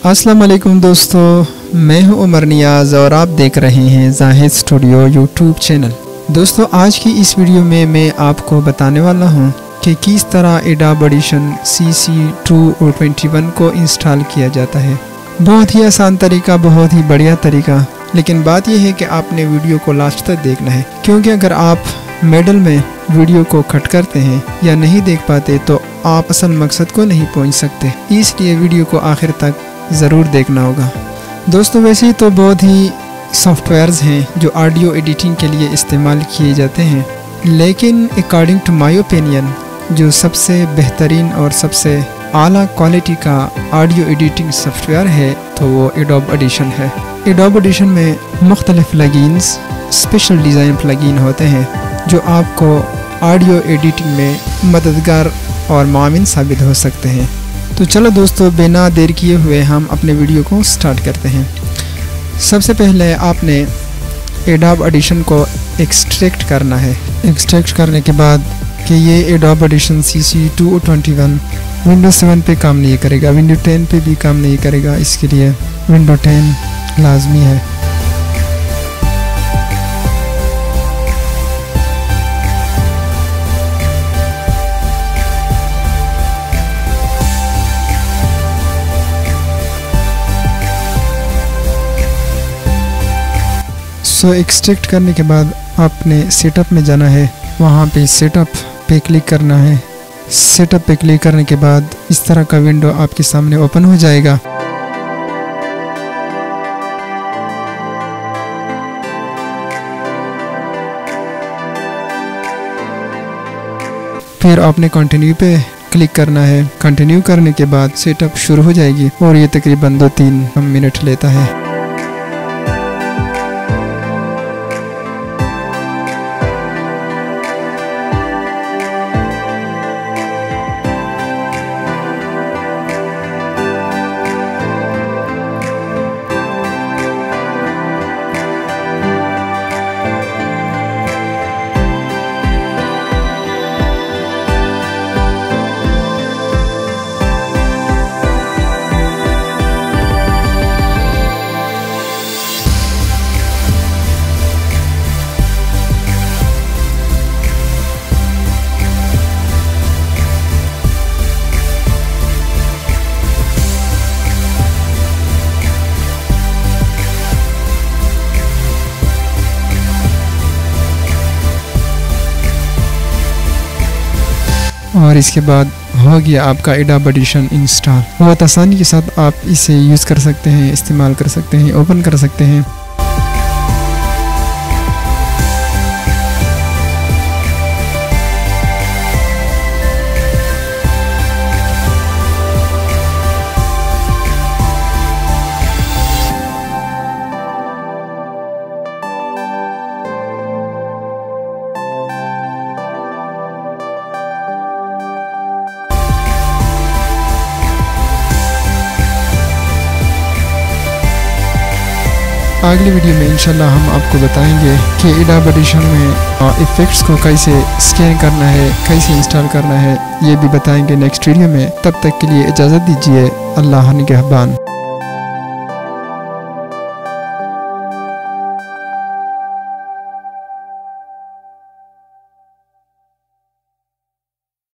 अस्सलाम वालेकुम दोस्तों, मैं हूं उमर नियाज़ और आप देख रहे हैं जाहिद स्टूडियो यूट्यूब चैनल। दोस्तों, आज की इस वीडियो में मैं आपको बताने वाला हूं कि किस तरह एडोब ऑडिशन CC221 को इंस्टॉल किया जाता है। बहुत ही आसान तरीका, बहुत ही बढ़िया तरीका, लेकिन बात यह है कि आपने वीडियो को लास्ट तक देखना है, क्योंकि अगर आप मिडल में वीडियो को कट करते हैं या नहीं देख पाते तो आप असल मकसद को नहीं पहुंच सकते। इसलिए वीडियो को आखिर तक ज़रूर देखना होगा। दोस्तों, वैसे तो बहुत ही सॉफ्टवेयर्स हैं जो ऑडियो एडिटिंग के लिए इस्तेमाल किए जाते हैं, लेकिन अकॉर्डिंग टू माय ओपिनियन जो सबसे बेहतरीन और सबसे आला क्वालिटी का ऑडियो एडिटिंग सॉफ्टवेयर है तो वो एडोब ऑडिशन है। एडोब ऑडिशन में मुख्तलिफ प्लगइन्स, स्पेशल डिज़ाइन प्लगइन होते हैं जो आपको ऑडियो एडिटिंग में मददगार और माविन साबित हो सकते हैं। तो चलो दोस्तों, बिना देर किए हुए हम अपने वीडियो को स्टार्ट करते हैं। सबसे पहले आपने एडोब ऑडिशन को एक्सट्रैक्ट करना है। एक्सट्रैक्ट करने के बाद कि ये एडोब ऑडिशन CC221 विंडोज 7 पे काम नहीं करेगा, विंडो 10 पे भी काम नहीं करेगा, इसके लिए विंडो 10 लाजमी है। सो एक्सट्रैक्ट करने के बाद आपने सेटअप में जाना है, वहाँ पे सेटअप पे क्लिक करना है। सेटअप पे क्लिक करने के बाद इस तरह का विंडो आपके सामने ओपन हो जाएगा। फिर आपने कंटिन्यू पे क्लिक करना है। कंटिन्यू करने के बाद सेटअप शुरू हो जाएगी और ये तकरीबन 2-3 मिनट लेता है। और इसके बाद हो गया आपका एडोब ऑडिशन इंस्टॉल। बहुत आसानी के साथ आप इसे यूज़ कर सकते हैं, इस्तेमाल कर सकते हैं, ओपन कर सकते हैं। अगली वीडियो में इंशाल्लाह हम आपको बताएंगे कि एडोब ऑडिशन में इफ़ेक्ट्स को कैसे स्कैन करना है, कैसे इंस्टॉल करना है, ये भी बताएंगे नेक्स्ट वीडियो में। तब तक के लिए इजाज़त दीजिए। अल्लाह निगहबान।